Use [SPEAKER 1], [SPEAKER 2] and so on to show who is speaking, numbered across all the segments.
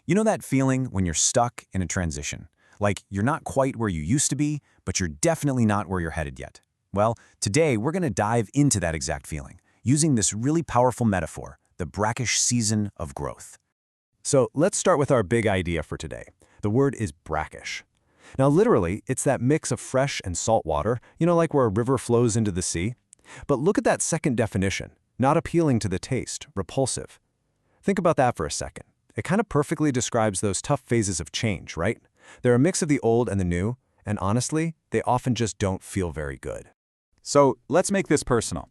[SPEAKER 1] You know that feeling when you're stuck in a transition? Like you're not quite where you used to be, but you're definitely not where you're headed yet. Well, today we're going to dive into that exact feeling, using this really powerful metaphor, the brackish season of growth. So let's start with our big idea for today. The word is brackish. Now literally, it's that mix of fresh and salt water, like where a river flows into the sea. But look at that second definition, not appealing to the taste, repulsive. Think about that for a second. It kind of perfectly describes those tough phases of change, right? They're a mix of the old and the new, and honestly, they often just don't feel very good.
[SPEAKER 2] So let's make this personal.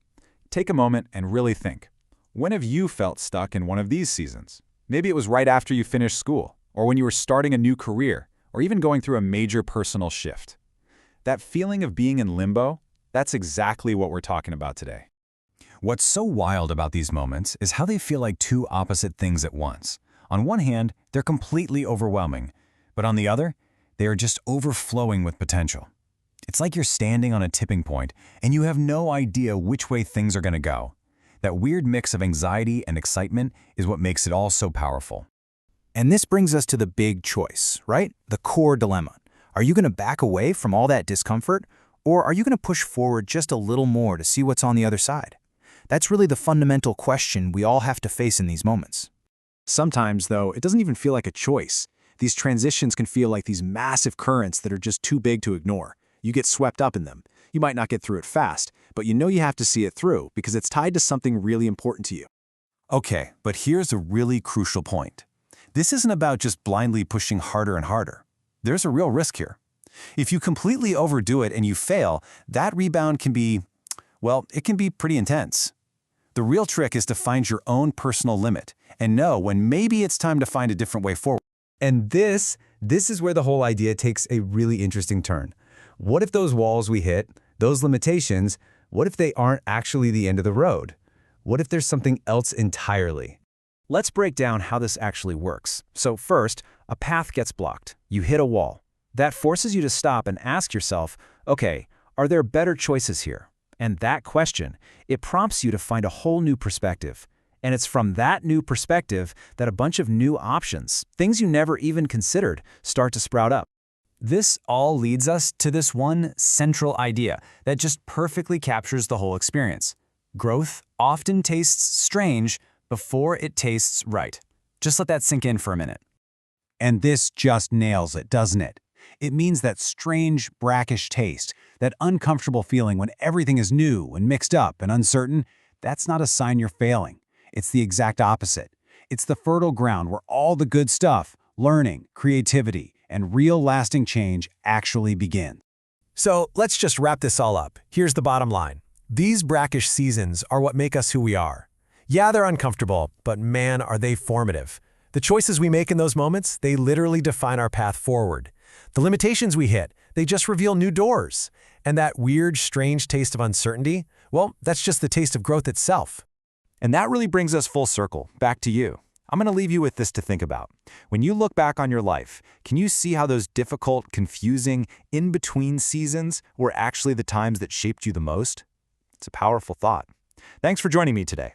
[SPEAKER 2] Take a moment and really think. When have you felt stuck in one of these seasons? Maybe it was right after you finished school, or when you were starting a new career, or even going through a major personal shift. That feeling of being in limbo, that's exactly what we're talking about today.
[SPEAKER 1] What's so wild about these moments is how they feel like two opposite things at once. On one hand, they're completely overwhelming, but on the other, they are just overflowing with potential. It's like you're standing on a tipping point and you have no idea which way things are going to go. That weird mix of anxiety and excitement is what makes it all so powerful.
[SPEAKER 3] And this brings us to the big choice, right? The core dilemma. Are you going to back away from all that discomfort, or are you going to push forward just a little more to see what's on the other side? That's really the fundamental question we all have to face in these moments.
[SPEAKER 1] Sometimes, though, it doesn't even feel like a choice. These transitions can feel like these massive currents that are just too big to ignore. You get swept up in them. You might not get through it fast, but you know you have to see it through because it's tied to something really important to you. Okay, but here's a really crucial point. This isn't about just blindly pushing harder and harder. There's a real risk here. If you completely overdo it and you fail, that rebound can be, well, it can be pretty intense. The real trick is to find your own personal limit and know when maybe it's time to find a different way forward.
[SPEAKER 4] And this is where the whole idea takes a really interesting turn. What if those walls we hit, those limitations, what if they aren't actually the end of the road? What if there's something else entirely?
[SPEAKER 3] Let's break down how this actually works. So first, a path gets blocked. You hit a wall. That forces you to stop and ask yourself, okay, are there better choices here? And that question, it prompts you to find a whole new perspective. And it's from that new perspective that a bunch of new options, things you never even considered, start to sprout up. This all leads us to this one central idea that just perfectly captures the whole experience. Growth often tastes strange before it tastes right. Just let that sink in for a minute.
[SPEAKER 1] And this just nails it, doesn't it? It means that strange, brackish taste, that uncomfortable feeling when everything is new and mixed up and uncertain, that's not a sign you're failing. It's the exact opposite. It's the fertile ground where all the good stuff, learning, creativity, and real lasting change actually begin.
[SPEAKER 5] So let's just wrap this all up. Here's the bottom line. These brackish seasons are what make us who we are. Yeah, they're uncomfortable, but man, are they formative. The choices we make in those moments, they literally define our path forward. The limitations we hit, they just reveal new doors. And that weird, strange taste of uncertainty, well, that's just the taste of growth itself.
[SPEAKER 2] And that really brings us full circle, back to you. I'm going to leave you with this to think about. When you look back on your life, can you see how those difficult, confusing, in-between seasons were actually the times that shaped you the most? It's a powerful thought. Thanks for joining me today.